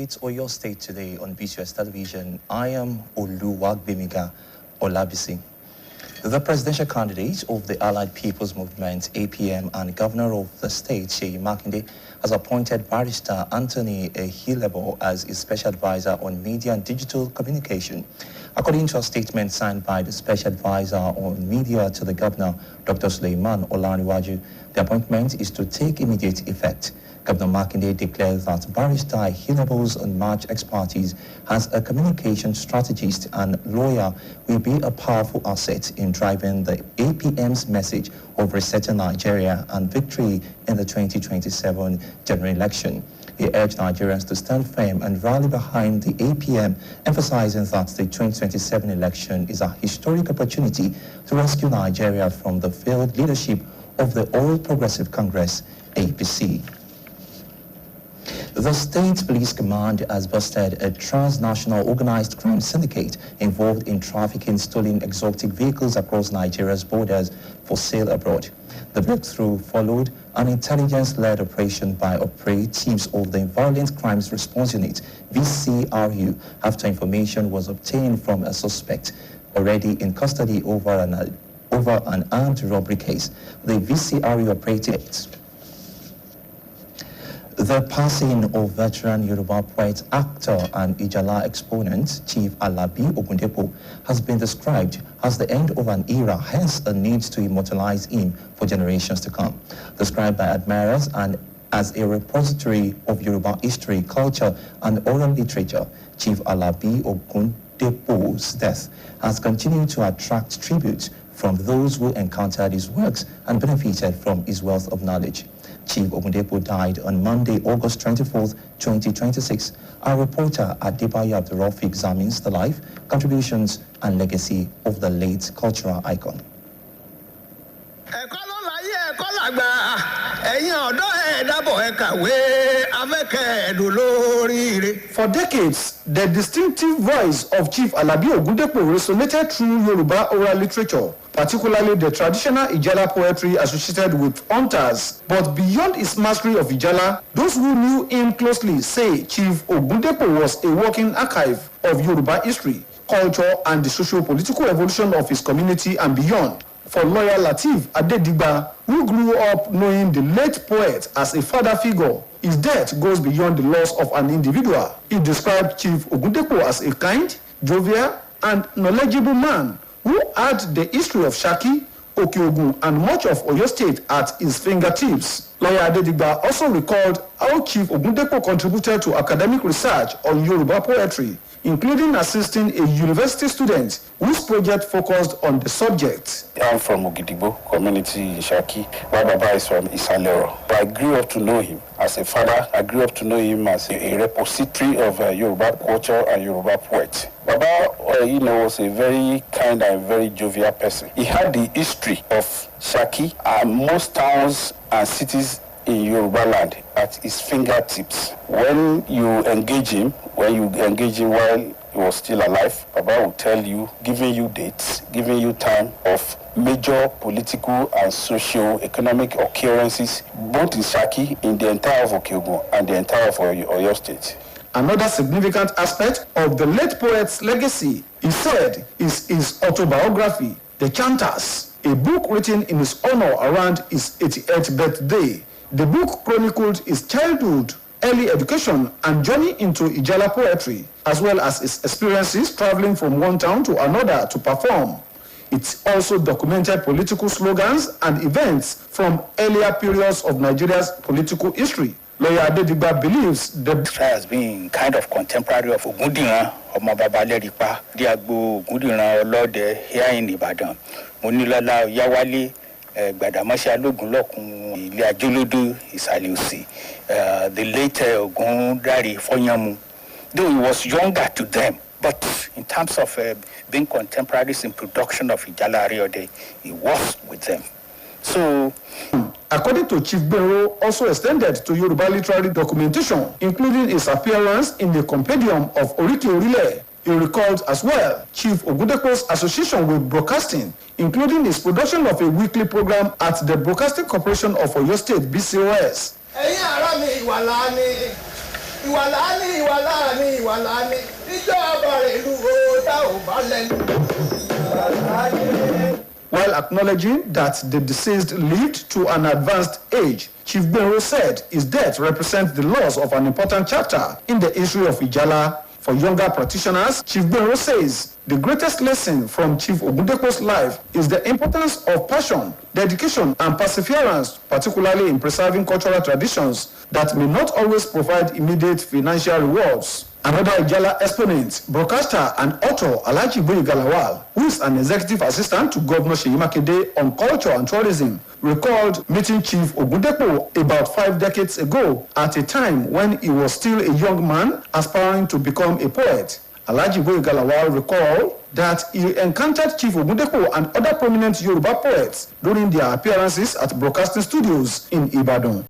It's Oyo State today on BCOS television. I am Oluwagbemiga Olabisi. The presidential candidate of the Allied People's Movement, APM, and governor of the state, Seyi Makinde, has appointed barrister Anthony Ehilebo as his special advisor on media and digital communication. According to a statement signed by the special advisor on media to the governor, Dr. Suleiman Olaniwaju, the appointment is to take immediate effect. Governor Makinde declared that Barrister Ehilebo's unmatched expertise as a communication strategist and lawyer will be a powerful asset in driving the APM's message of resetting Nigeria and victory in the 2027 general election. He urged Nigerians to stand firm and rally behind the APM, emphasizing that the 2027 election is a historic opportunity to rescue Nigeria from the failed leadership of the All Progressive Congress, APC. The State Police Command has busted a transnational organized crime syndicate involved in trafficking stolen exotic vehicles across Nigeria's borders for sale abroad. The breakthrough followed an intelligence-led operation by operatives of the Violent Crimes Response Unit, VCRU, after information was obtained from a suspect already in custody over an armed robbery case. The VCRU operated. The passing of veteran Yoruba poet, actor, and Ijala exponent, Chief Alabi Ogundepo, has been described as the end of an era, hence a need to immortalize him for generations to come. Described by admirers and as a repository of Yoruba history, culture, and oral literature, Chief Alabi Ogundepo's death has continued to attract tribute from those who encountered his works and benefited from his wealth of knowledge. Chief Ogundepo died on Monday, August 24th, 2026. Our reporter Adebayo Abdurrafi examines the life, contributions, and legacy of the late cultural icon. For decades, the distinctive voice of Chief Alabi Ogundepo resonated through Yoruba oral literature, particularly the traditional Ijala poetry associated with hunters. But beyond his mastery of Ijala, those who knew him closely say Chief Ogundepo was a walking archive of Yoruba history, culture, and the socio-political evolution of his community and beyond. For lawyer Lateef Adedigba, who grew up knowing the late poet as a father figure, his death goes beyond the loss of an individual. He described Chief Ogundepo as a kind, jovial, and knowledgeable man who had the history of Shaki, Okeogun, and much of Oyo State at his fingertips. Lawyer Adedigba also recalled how Chief Ogundepo contributed to academic research on Yoruba poetry, including assisting a university student whose project focused on the subject. I'm from Ogidigbo community in Shaki. My Baba is from Isalero. But I grew up to know him as a father. I grew up to know him as a repository of Yoruba culture and Yoruba poet. Baba, was a very kind and very jovial person. He had the history of Shaki and most towns and cities in Yoruba land at his fingertips. When you engage him while he was still alive, Baba will tell you, giving you dates, giving you time of major political and socio-economic occurrences, both in Shaki, in the entire of Okeogun, and the entire of Oyo State. Another significant aspect of the late poet's legacy, he said, is his autobiography, The Chanters, a book written in his honor around his 88th birthday. The book chronicled his childhood, early education, and journey into Ijala poetry, as well as his experiences traveling from one town to another to perform. It also documented political slogans and events from earlier periods of Nigeria's political history. Lawyer Adedigba believes the book has been kind of contemporary of Ogundiran, Omobabaleripa, Diagbo Ogundiran Olode here in Ibadan. Monilala Yawale, Gbadamosi Alogunlokun, Ile Ajolodo, Isale Osi, the later Ogundari Fonyamu. Though he was younger to them, but in terms of being contemporaries in production of Ijala Ariode, he was with them. So, according to Chief Bero, also extended to Yoruba literary documentation, including his appearance in the compendium of Oriki Orile. He recalled as well Chief Ogundepo's association with broadcasting, including his production of a weekly program at the Broadcasting Corporation of Oyo State, BCOS. While acknowledging that the deceased lived to an advanced age, Chief Benro said his death represents the loss of an important chapter in the history of Ijala. For younger practitioners, Chief Benro says the greatest lesson from Chief Ogundepo's life is the importance of passion, dedication, and perseverance, particularly in preserving cultural traditions that may not always provide immediate financial rewards. Another Ijala exponent, broadcaster and author Alhaji Boyega Lawal, who is an executive assistant to Governor Seyi Makinde on culture and tourism, recalled meeting Chief Ogundepo about 5 decades ago at a time when he was still a young man aspiring to become a poet. Alhaji Boyega Lawal recalled that he encountered Chief Ogundepo and other prominent Yoruba poets during their appearances at broadcasting studios in Ibadan.